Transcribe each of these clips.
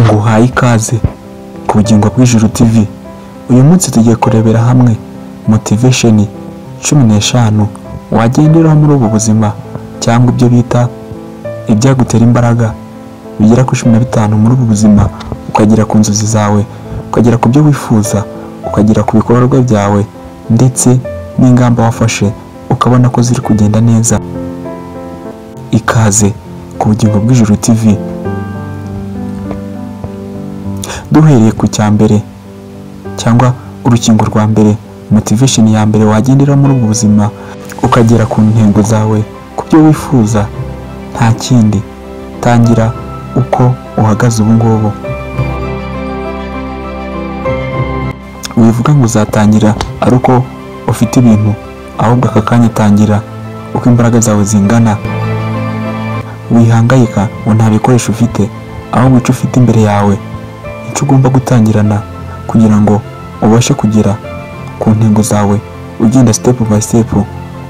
nguhaye ikaze ku Bugingo bw'Ijuru TV. Uyu munsi tugiye kurebera hamwe motivation 15 wagenderaho muri ubu buzima, cyangwa ibyo bita ibyagutera imbaraga bigera ku 15 muri ubu buzima, ukagera ku nzozi zawe, ukagera ku byo wifuza, ukagera ku bikorwa byawe, ndetse n'ingamba wafashe ukabona ko ziri kugenda neza. Ikaze ku Bugingo bw'Ijuru TV. Duhereye ku cyambere cyangwa urukingo rwa mbere, motivation ya mbere wagendera muri ubu buzima ukagera ku ntego zawe, ku byo wifuza, nta kindi, tangira uko uhagaze ubu ngubu. Wivuga ngo uzatangira ari uko ufite ibintu, ahubwo aka kanya tangira uko imbaraga zawe zingana. Wihangayika ngo nta bikoresho ufite, ahubwo icyo ufite imbere yawe icyo ugomba gutangirana kugira ngo ubashe kugera ku ntego zawe, ugenda step by step,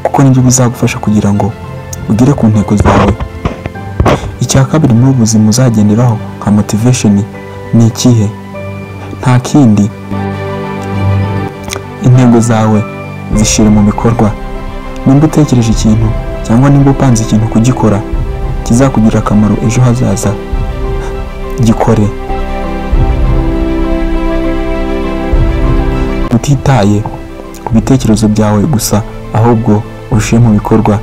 kuko nibyo bizagufasha kugira ngo ugere ku ntego zawe. Icya kabiri muri ubuzima uzagenderaho nka motivation ni ikihe? Nta kindi, intego zawe zishire mu bikorwa. Nimba utekereje ikintu cyangwa nimba upanze ikintu kugikora kizakugirira akamaro ejo hazaza, gikore utitaye ku bitekerezo byawe gusa, ahubwo ushyire mu bikorwa.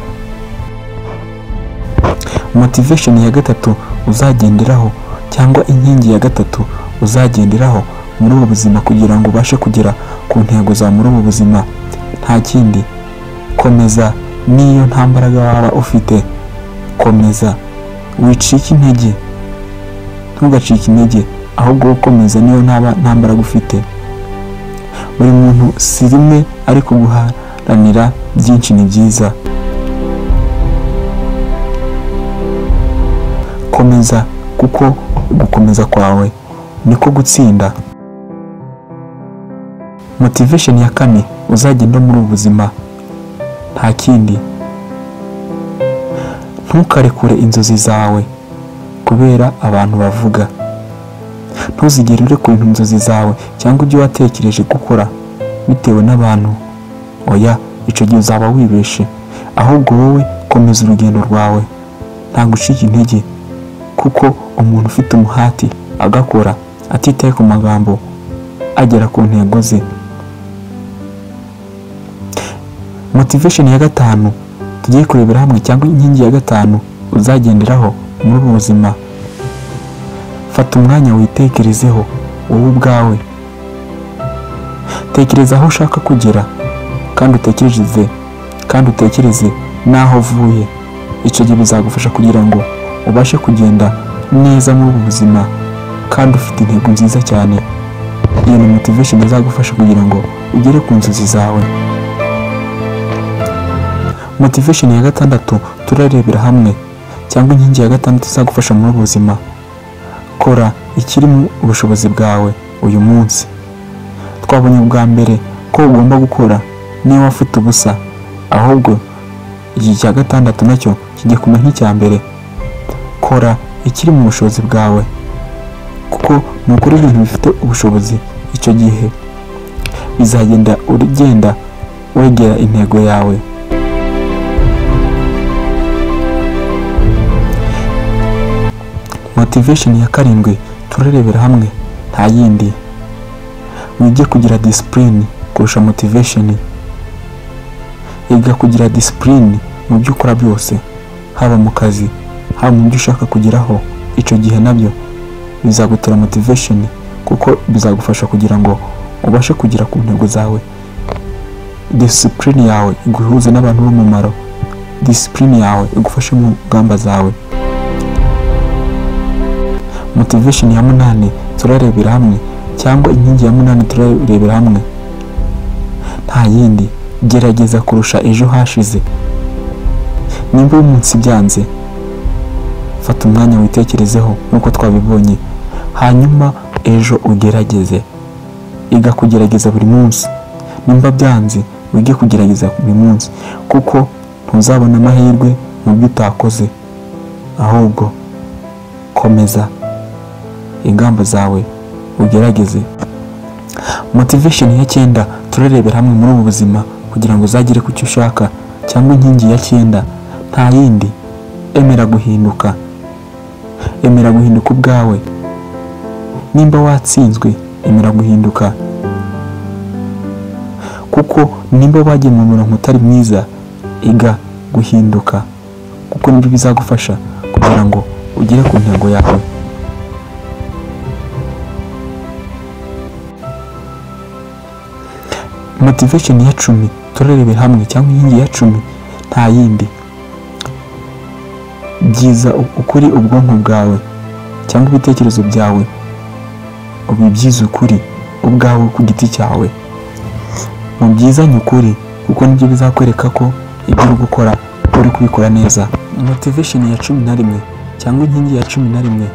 Motivation ya gatatu uzagenderaho, cyangwa inkingi ya gatatu uzagenderaho muri ubu buzima kugira ngo ubashe kugera ku ntego za muri ubu buzima, nta kindi, komeza. Niyo nta mbaraga waba ufite, komeza, wicike intege, ntugacike intege, ahubwo ukomeza. Niyo nta mbaraga ufite, buri muntu si rimwe, ariko guharanira byinshi ni byiza. Komeza, kuko gukomeza kwawe niko gutsinda. Motivation ya kane uzagenda muri ubu buzima, nta kindi, ntukarekure inzozi zawe kubera abantu bavuga. Ntuzigere urekura inzozi zawe cyangwa ibyo watekereje gukora bitewe n'abantu. Oya, icyo gihe uzaba wibeshe. Ahubwo wowe komeza urugendo rwawe, nta gucika intege, kuko umuntu ufite umuhati agakora atitaye ku magambo agera ku ntego ze. Motivation ya gatanu tugiye kurebera hamwe, cyangwa inkingi ya gatanu uzagenderaho muri ubu buzima, fata umwanya witekerezeho wowe ubwawe. Tekereza aho ushaka kugera, kandi utekereze n'aho uvuye. Icyo gihe bizagufasha kugira ngo ubashe kugenda neza muri ubu buzima, kandi ufite intego nziza cyane. Iyo ni motivation izagufasha kugira ngo ugere ku nzozi zawe. Motivation ya gatandatu turarebera hamwe, cyangwa inkingi ya gatandatu izagufasha muri ubu buzima, kora ikiri mu bushobozi bwawe uyu munsi. Twabonye bwa mbere ko ugomba gukora niba ufite ubusa, ahubwo iki cya gatandatu nacyo kijye kumera nk'icya mbere. Kora ikiri mu bushobozi bwawe, kuko nukora ibintu bifite ubushobozi, icyo gihe bizagenda ugenda wegera intego yawe. Motivation ya karindwi turarebera hamwe, nta yindi, wige kugira discipline kurusha motivation. Iga kugira discipline mu byo ukora byose, haba mu kazi, haba mu byo ushaka kugeraho. Icyo gihe nabyo bizagutera motivation, kuko bizagufasha kugira ngo ubashe kugera ku ntego zawe. Discipline yawe iguhuze n'abantu b'umumaro, discipline yawe igufashe mu ngamba zawe. Motivation ya 8 turarebera hamwe, cyangwa inkingi ya 8 turarebera hamwe, nta yindi, gerageza kurusha ejo hashize. Nimba umunsi byanze, fata umwanya witekerezeho nk'uko twabibonye, hanyuma ejo ugerageze. Iga kugerageza buri munsi. Nimba byanze, wige kugerageza buri munsi, kuko ntuzabona amahirwe mu byo utakoze. Ahubwo komeza, ingamba zawe ugerageze. Motivation ya 9 turarebera hamwe muri ubu buzima kugira ngo uzagere ku cyo ushaka, cyangwa inkingi ya 9 nta yindi, emera guhinduka. Emera guhinduka ubwawe. Nimba watsinzwe, emera guhinduka, kuko nimba wagiye mu murongo utari mwiza, iga guhinduka, kuko nibyo bizagufasha kugira ngo ugere ku ntego yawe. Motivation ya 10 turarebera hamwe, cyangwa inkingi ya 10 nta yindi, byiza ukuri ubwonko bwawe cyangwa ibitekerezo byawe, ubibyiza ukuri ubwawe ku giti cyawe. Mu byizanye ukuri, kuko nibyo bizakwereka ko ibyo uri gukora uri kubikora neza. Motivation ya 11 cyangwa inkingi ya 11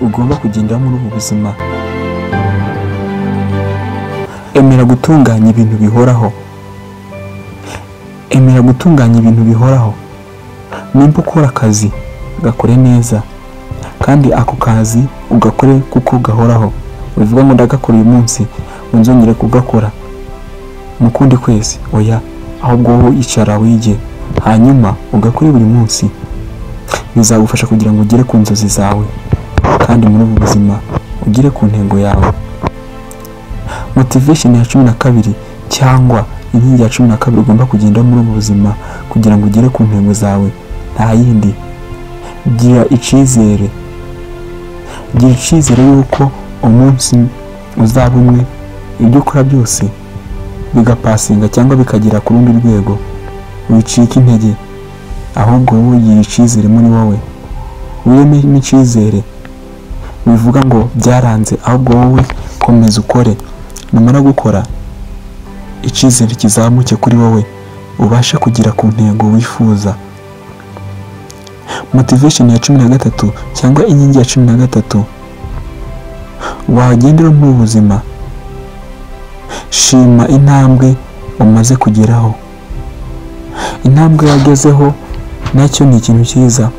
ugomba kugendera muri ubu buzima. Emera gutunganya ibintu bihoraho. Emera gutunganya ibintu bihoraho. Nimba ukora akazi, gakore neza, kandi ako kazi ugakore kuko gahoraho. Bivuga ngo ndagakora uyu munsi, unzongere kugakora mu kundi kwezi. Oya, ahubwo wowe icara wige, hanyuma ugakore buri munsi. Bizagufasha kugira ngo ugere ku nzozi zawe, kandi muri ubu buzima ugere ku ntego yawe. Motivation ya 12 cyangwa inkingi ya 12 ugomba kugenda muri ubu buzima kugira ngo ugere ku ntego zawe nta yindi, gira icyizere. Gira icyizere yuko umunsi uzaba umwe ibyo ukora byose bigapasinga cyangwa bikagera ku rundi rwego. Wicika intege, ahubwo wowe gira icyizere muri wowe. Wirememo icyizere, bivuga ngo byaranze, ahubwo wowe komeza ukore. Numara gukora, icyizere kizamuke kuri wowe, ubashe kugera ku ntego wifuza. Motivation ya 13 cyangwa inkingi ya 13 wagendera mu buzima. Shima intambwe umaze kugeraho. Intambwe yagezeho nacyo ni ikintu cyiza.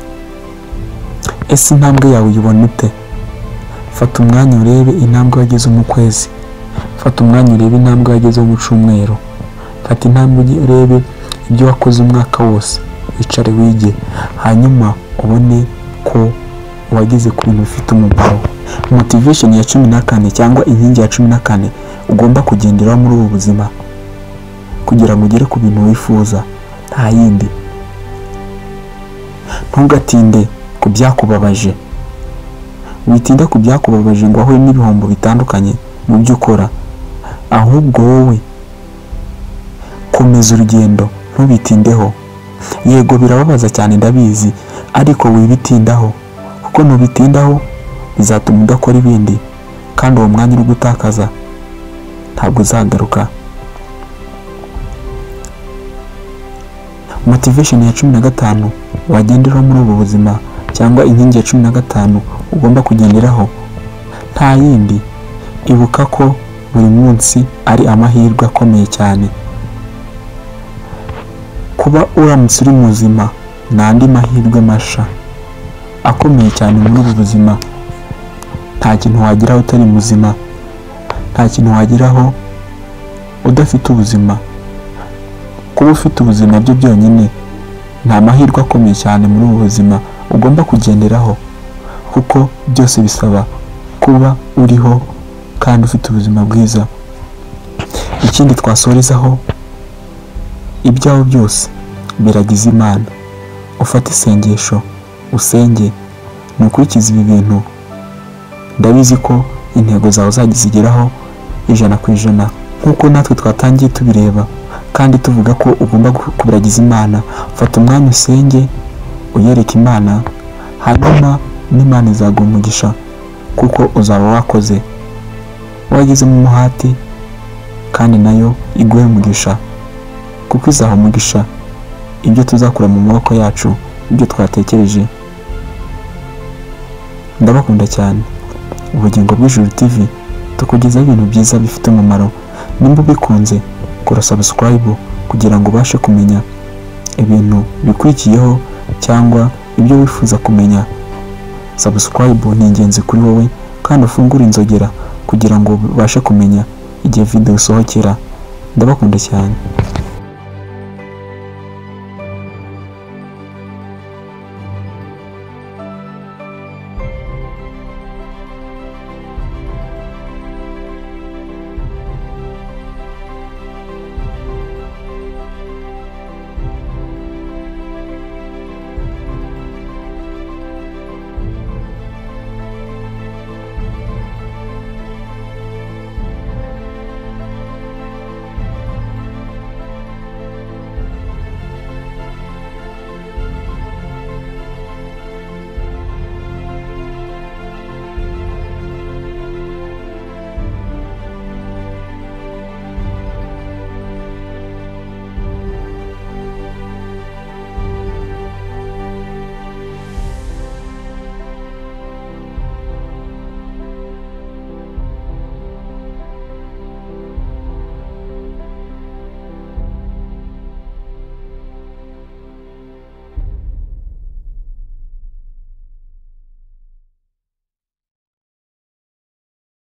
Ese intambwe yawe uyibona ute? Fata umwanya urebe intambwe wageze mu kwezi. Fata umwanya urebe intambwe wageze mu cyumweru. Fata intambwe urebe ibyo wakoze umwaka wose. Wicare wige, hanyuma ubone ko wageze ku bintu bifite umumaro. Motivation ya 14 cyangwa inkingi ya 14 ugomba kugendera muri ubu buzima kugira ngo ugere ku bintu wifuza nta yindi. Ntugatinde ku byakubabaje. Witinda ku byakubabaje ngo aho n'ibihombo bitandukanye mu byo ukora, ahubwo wowe komeza urugendo, ntubitindeho. Yego birababaza cyane ndabizi, ariko wibitindaho, kuko nubitindaho bizatuma udakora ibindi, kandi uwo mwanya uri gutakaza ntabwo uzagaruka. Motivation ya 15 wagenderaho muri ubu buzima cyangwa inkingi ya 15 ugomba kugenderaho nta yindi. Ibuka ko buri munsi ari amahirwe akomeye cyane. Kuba uramutse uri muzima n'andi mahirwe masha akomeye cyane muri ubu buzima. Nta kintu wageraho utari muzima, nta kintu wageraho udafite ubuzima. Kuba ufite ubuzima byo byonyine nta mahirwe akomeye cyane muri ubu buzima ugomba kugenderaho, kuko byose bisaba kuba uriho kandi ufite ubuzima bwiza. Ikindi twasorezaho, ibyawe byose biragize Imana. Ufate isengesho usenge, nukurikiza ibi bintu, ndabizi ko intego zawe uzagizigeraho 100%, nkuko natwe twatangiye tubireba kandi tuvuga ko ugomba kubiragiza Imana. Fata umwanya usenge, uyereke Imana, hanyuma n'Imana izaguha umugisha, kuko uzaba wakoze, wagize mu muhati, kandi nayo iguhe umugisha, kuko izaha umugisha ibyo tuzakura mu maboko yacu, ibyo twatekereje. Ndabakunda cyane. Ubugingo bw'Ijuru TV tukugezaho ibintu byiza bifite umumaro. Nimba ubikunze, kora subscribe kugira ngo ubashe kumenya ibintu bikurikiyeho cyangwa ibyo wifuza kumenya. Subscribe ni ingenzi kuri wowe kandi ufungure inzogera kugira ngo ubashe kumenya igihe video isohokera. Ndabakunda cyane.